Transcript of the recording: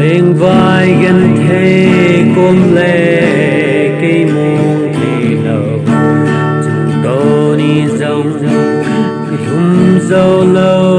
bên vai gần thế cùng lệ cây muôn thì nở chúng tôi đi dòng hùng dâu lâu